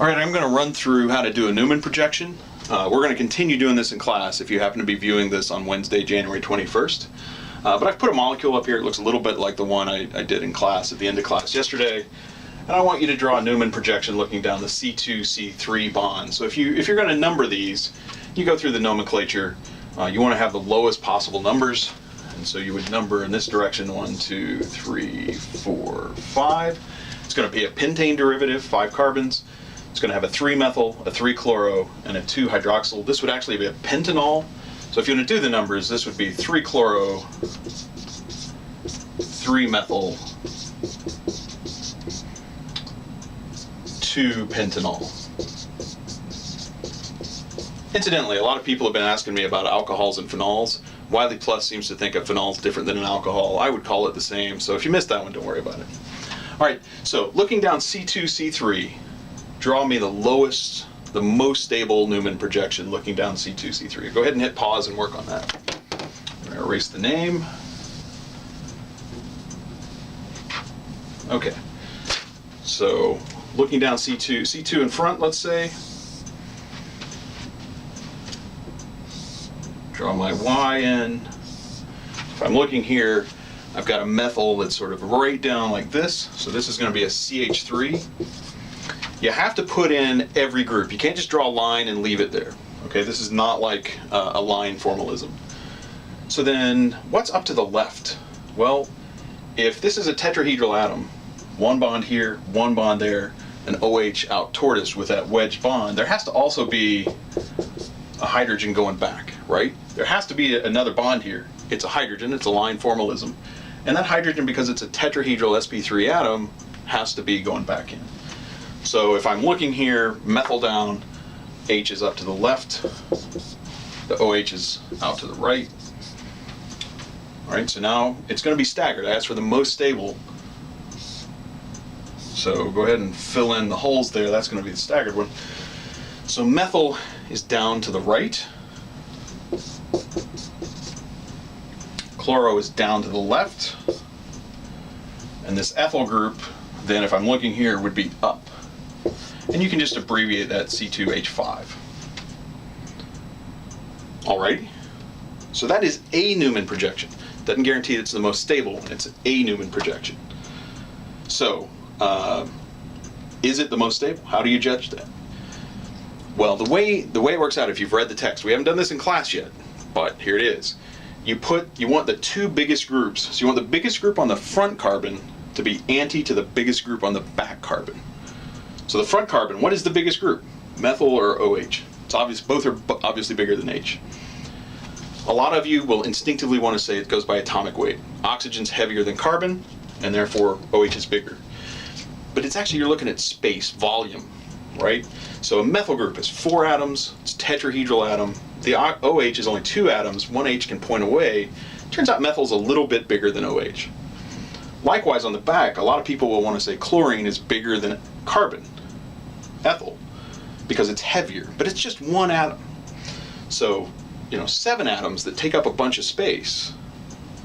All right, I'm going to run through how to do a Newmann projection. We're going to continue doing this in class if you happen to be viewing this on Wednesday, January 21st. But I've put a molecule up here. It looks a little bit like the one I did in class at the end of class yesterday. And I want you to draw a Newmann projection looking down the C2-C3 bond. So if you're going to number these, you go through the nomenclature. You want to have the lowest possible numbers. And so you would number in this direction 1, 2, 3, 4, 5. It's going to be a pentane derivative, 5 carbons. It's going to have a 3-methyl, a 3-chloro, and a 2-hydroxyl. This would actually be a pentanol. So if you want to do the numbers, this would be 3-chloro, 3-methyl, 2-pentanol. Incidentally, a lot of people have been asking me about alcohols and phenols. Wiley Plus seems to think a phenol is different than an alcohol. I would call it the same, so if you missed that one, don't worry about it. All right, so looking down C2, C3, draw me the lowest, the most stable Newmann projection looking down C2, C3. Go ahead and hit pause and work on that. I'm going to erase the name. Okay, so looking down C2 in front, let's say. Draw my Y in. If I'm looking here, I've got a methyl that's sort of right down like this. So this is going to be a CH3. You have to put in every group. You can't just draw a line and leave it there. Okay, this is not like a line formalism. So then what's up to the left? Well, if this is a tetrahedral atom, one bond here, one bond there, an OH out toward us with that wedge bond, there has to also be a hydrogen going back, right? There has to be another bond here. It's a hydrogen, it's a line formalism. And that hydrogen, because it's a tetrahedral sp3 atom, has to be going back in. So if I'm looking here, methyl down, H is up to the left, the OH is out to the right. All right, so now it's going to be staggered. I asked for the most stable. So go ahead and fill in the holes there. That's going to be the staggered one. So methyl is down to the right. Chloro is down to the left. And this ethyl group, then if I'm looking here, would be up. And you can just abbreviate that C2H5. Alrighty. So that is a Newmann projection. Doesn't guarantee it's the most stable. It's a Newmann projection. So, is it the most stable? How do you judge that? Well, the way it works out, if you've read the text, we haven't done this in class yet, but here it is. You want the two biggest groups. So you want the biggest group on the front carbon to be anti to the biggest group on the back carbon. So the front carbon, what is the biggest group? Methyl or OH? It's obvious, both are obviously bigger than H. A lot of you will instinctively want to say it goes by atomic weight. Oxygen's heavier than carbon, and therefore OH is bigger. But it's actually, you're looking at space, volume, right? So a methyl group is 4 atoms, it's a tetrahedral atom. The OH is only 2 atoms, one H can point away. Turns out methyl's a little bit bigger than OH. Likewise on the back, a lot of people will want to say chlorine is bigger than carbon, ethyl, because it's heavier, but it's just 1 atom. So, 7 atoms that take up a bunch of space,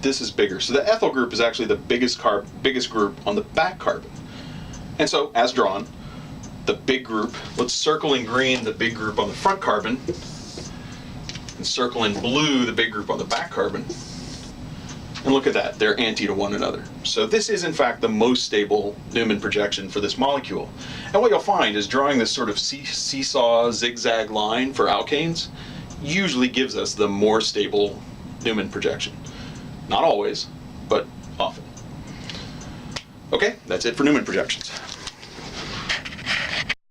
this is bigger. So the ethyl group is actually the biggest group on the back carbon. And so, as drawn, the big group, let's circle in green the big group on the front carbon, and circle in blue the big group on the back carbon. And look at that, they're anti to one another. So this is in fact the most stable Newmann projection for this molecule. And what you'll find is drawing this sort of seesaw zigzag line for alkanes usually gives us the more stable Newmann projection. Not always, but often. Okay, that's it for Newmann projections.